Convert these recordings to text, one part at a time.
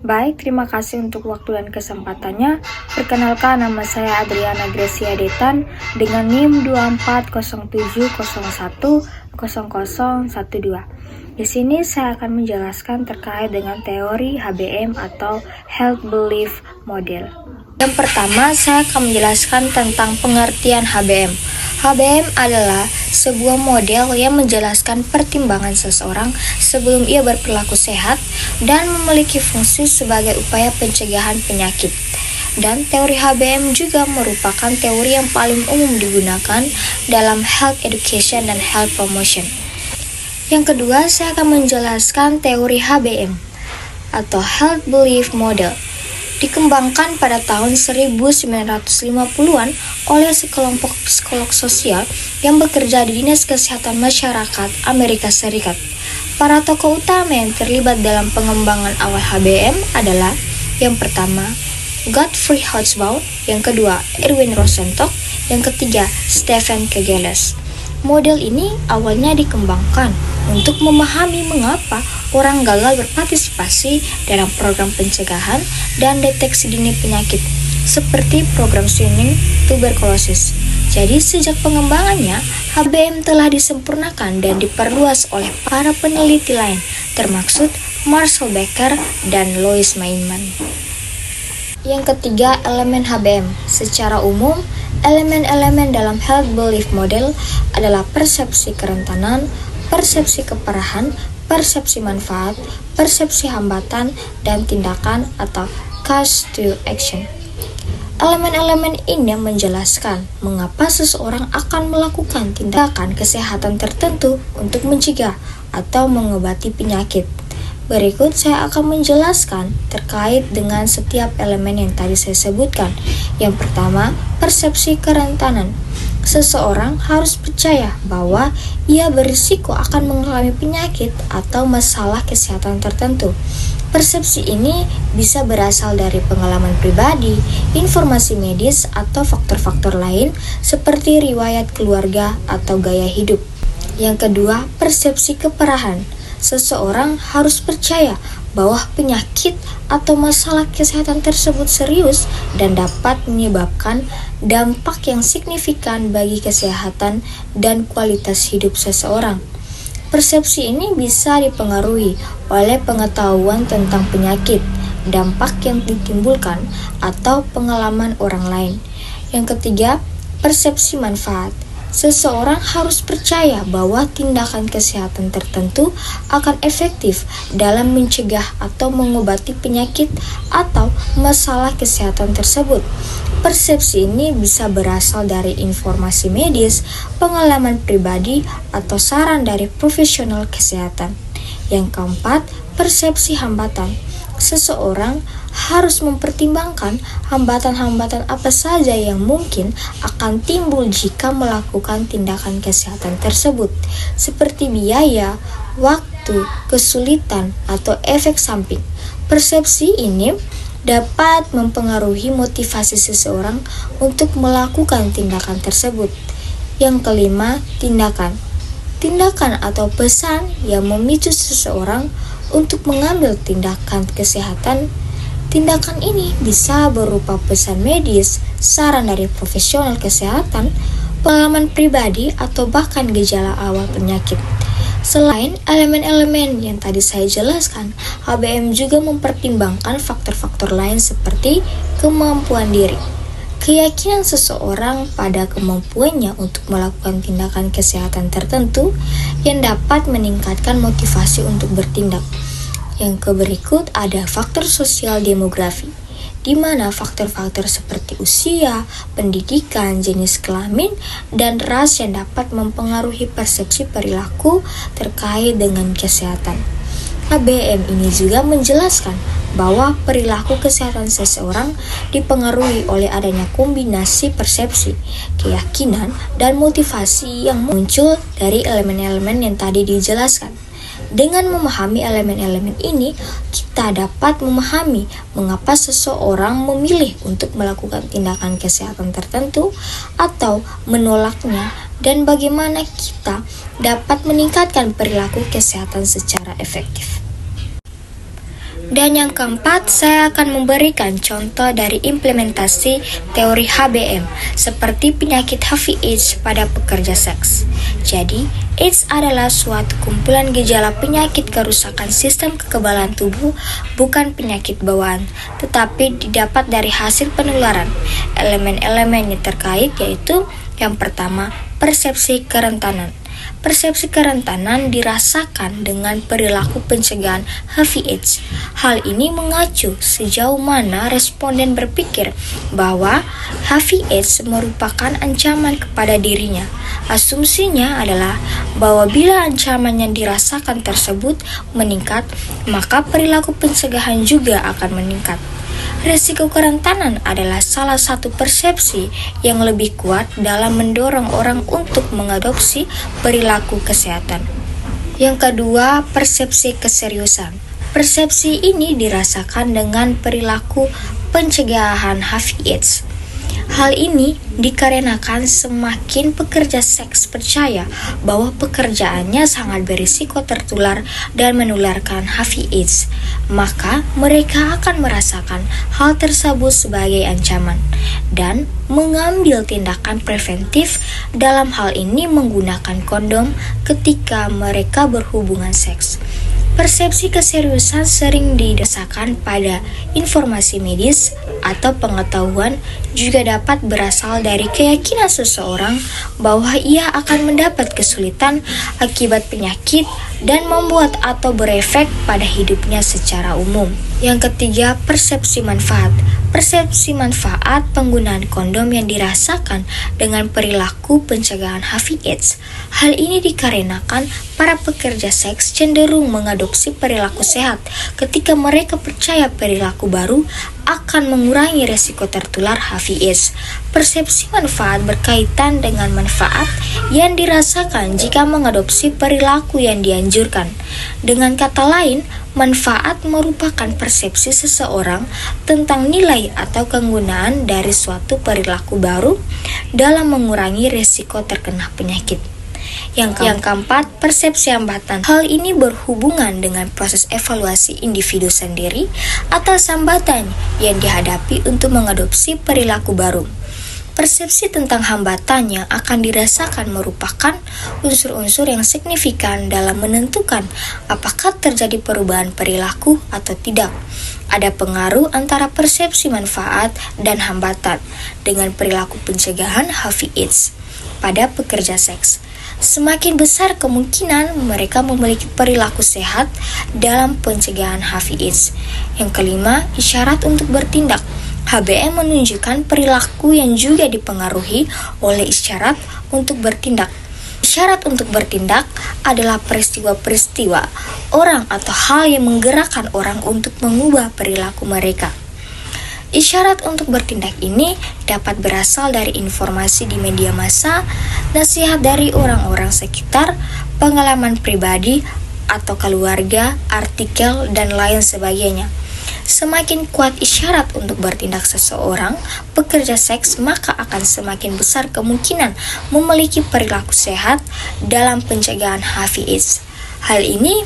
Baik, terima kasih untuk waktu dan kesempatannya. Perkenalkan, nama saya Adriana Gracia Detan dengan NIM 2407010012. Di sini saya akan menjelaskan terkait dengan teori HBM atau Held Belief Model. Yang pertama, saya akan menjelaskan tentang pengertian HBM. HBM adalah sebuah model yang menjelaskan pertimbangan seseorang sebelum ia berperilaku sehat dan memiliki fungsi sebagai upaya pencegahan penyakit. Dan teori HBM juga merupakan teori yang paling umum digunakan dalam health education dan health promotion. Yang kedua, saya akan menjelaskan teori HBM atau Held Belief Model. Dikembangkan pada tahun 1950-an oleh sekelompok psikolog sosial yang bekerja di Dinas Kesehatan Masyarakat Amerika Serikat. Para tokoh utama yang terlibat dalam pengembangan awal HBM adalah yang pertama, Gottfried Hobsbawm, yang kedua, Erwin Rosenstock, yang ketiga, Stephen Kegeles. Model ini awalnya dikembangkan untuk memahami mengapa orang gagal berpartisipasi dalam program pencegahan dan deteksi dini penyakit, seperti program screening tuberkulosis. Jadi sejak pengembangannya, HBM telah disempurnakan dan diperluas oleh para peneliti lain, termasuk Marshall Becker dan Louis Maiman. Yang ketiga, elemen HBM. Secara umum, elemen-elemen dalam Held Belief Model adalah persepsi kerentanan, persepsi keparahan, persepsi manfaat, persepsi hambatan, dan tindakan atau cause to action. Elemen-elemen ini menjelaskan mengapa seseorang akan melakukan tindakan kesehatan tertentu untuk mencegah atau mengobati penyakit. Berikut saya akan menjelaskan terkait dengan setiap elemen yang tadi saya sebutkan. Yang pertama, persepsi kerentanan. Seseorang harus percaya bahwa ia berisiko akan mengalami penyakit atau masalah kesehatan tertentu. Persepsi ini bisa berasal dari pengalaman pribadi, informasi medis, atau faktor-faktor lain seperti riwayat keluarga atau gaya hidup. Yang kedua, persepsi keparahan. Seseorang harus percaya bahwa penyakit atau masalah kesehatan tersebut serius dan dapat menyebabkan dampak yang signifikan bagi kesehatan dan kualitas hidup seseorang. Persepsi ini bisa dipengaruhi oleh pengetahuan tentang penyakit, dampak yang ditimbulkan, atau pengalaman orang lain. Yang ketiga, persepsi manfaat. Seseorang harus percaya bahwa tindakan kesehatan tertentu akan efektif dalam mencegah atau mengobati penyakit atau masalah kesehatan tersebut. Persepsi ini bisa berasal dari informasi medis, pengalaman pribadi, atau saran dari profesional kesehatan. Yang keempat, persepsi hambatan. Seseorang harus mempertimbangkan hambatan-hambatan apa saja yang mungkin akan timbul jika melakukan tindakan kesehatan tersebut, seperti biaya, waktu, kesulitan, atau efek samping. Persepsi ini dapat mempengaruhi motivasi seseorang untuk melakukan tindakan tersebut. Yang kelima, tindakan. Tindakan atau pesan yang memicu seseorang untuk mengambil tindakan kesehatan. Tindakan ini bisa berupa pesan medis, saran dari profesional kesehatan, pengalaman pribadi, atau bahkan gejala awal penyakit. Selain elemen-elemen yang tadi saya jelaskan, HBM juga mempertimbangkan faktor-faktor lain seperti kemampuan diri. Keyakinan seseorang pada kemampuannya untuk melakukan tindakan kesehatan tertentu yang dapat meningkatkan motivasi untuk bertindak. Yang berikut ada faktor sosial demografi, di mana faktor-faktor seperti usia, pendidikan, jenis kelamin, dan ras yang dapat mempengaruhi persepsi perilaku terkait dengan kesehatan. HBM ini juga menjelaskan bahwa perilaku kesehatan seseorang dipengaruhi oleh adanya kombinasi persepsi, keyakinan, dan motivasi yang muncul dari elemen-elemen yang tadi dijelaskan. Dengan memahami elemen-elemen ini, kita dapat memahami mengapa seseorang memilih untuk melakukan tindakan kesehatan tertentu atau menolaknya, dan bagaimana kita dapat meningkatkan perilaku kesehatan secara efektif. Dan yang keempat, saya akan memberikan contoh dari implementasi teori HBM seperti penyakit HIV/AIDS pada pekerja seks. Jadi, AIDS adalah suatu kumpulan gejala penyakit kerusakan sistem kekebalan tubuh, bukan penyakit bawaan, tetapi didapat dari hasil penularan. Elemen-elemen yang terkait yaitu yang pertama, persepsi kerentanan. Persepsi kerentanan dirasakan dengan perilaku pencegahan HIV/AIDS. Hal ini mengacu sejauh mana responden berpikir bahwa HIV/AIDS merupakan ancaman kepada dirinya. Asumsinya adalah bahwa bila ancaman yang dirasakan tersebut meningkat, maka perilaku pencegahan juga akan meningkat. Risiko kerentanan adalah salah satu persepsi yang lebih kuat dalam mendorong orang untuk mengadopsi perilaku kesehatan. Yang kedua, persepsi keseriusan. Persepsi ini dirasakan dengan perilaku pencegahan HIV/AIDS. Hal ini dikarenakan semakin pekerja seks percaya bahwa pekerjaannya sangat berisiko tertular dan menularkan HIV/AIDS, maka mereka akan merasakan hal tersebut sebagai ancaman dan mengambil tindakan preventif, dalam hal ini menggunakan kondom ketika mereka berhubungan seks. Persepsi keseriusan sering didasarkan pada informasi medis atau pengetahuan, juga dapat berasal dari keyakinan seseorang bahwa ia akan mendapat kesulitan akibat penyakit dan membuat atau berefek pada hidupnya secara umum. Yang ketiga, persepsi manfaat. Persepsi manfaat penggunaan kondom yang dirasakan dengan perilaku pencegahan HIV/AIDS. Hal ini dikarenakan para pekerja seks cenderung mengadopsi perilaku sehat ketika mereka percaya perilaku baru akan mengurangi resiko tertular HIV/AIDS. Persepsi manfaat berkaitan dengan manfaat yang dirasakan jika mengadopsi perilaku yang dianjurkan. Dengan kata lain, manfaat merupakan persepsi seseorang tentang nilai atau kegunaan dari suatu perilaku baru dalam mengurangi risiko terkena penyakit. Yang keempat, persepsi hambatan. Hal ini berhubungan dengan proses evaluasi individu sendiri atas hambatan yang dihadapi untuk mengadopsi perilaku baru. Persepsi tentang hambatan yang akan dirasakan merupakan unsur-unsur yang signifikan dalam menentukan apakah terjadi perubahan perilaku atau tidak. Ada pengaruh antara persepsi manfaat dan hambatan dengan perilaku pencegahan HIV/AIDS pada pekerja seks. Semakin besar kemungkinan mereka memiliki perilaku sehat dalam pencegahan HIV/AIDS. Yang kelima, isyarat untuk bertindak. HBM menunjukkan perilaku yang juga dipengaruhi oleh isyarat untuk bertindak. Isyarat untuk bertindak adalah peristiwa-peristiwa, orang atau hal yang menggerakkan orang untuk mengubah perilaku mereka. Isyarat untuk bertindak ini dapat berasal dari informasi di media massa, nasihat dari orang-orang sekitar, pengalaman pribadi atau keluarga, artikel, dan lain sebagainya. Semakin kuat isyarat untuk bertindak seseorang pekerja seks, maka akan semakin besar kemungkinan memiliki perilaku sehat dalam pencegahan HIV/AIDS. Hal ini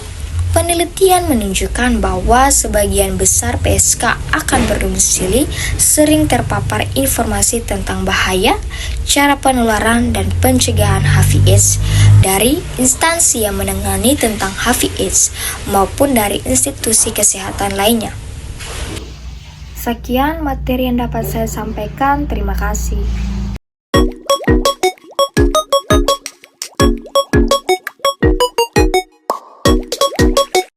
penelitian menunjukkan bahwa sebagian besar PSK akan berdomisili sering terpapar informasi tentang bahaya, cara penularan, dan pencegahan HIV/AIDS dari instansi yang menangani tentang HIV/AIDS maupun dari institusi kesehatan lainnya. Sekian materi yang dapat saya sampaikan. Terima kasih.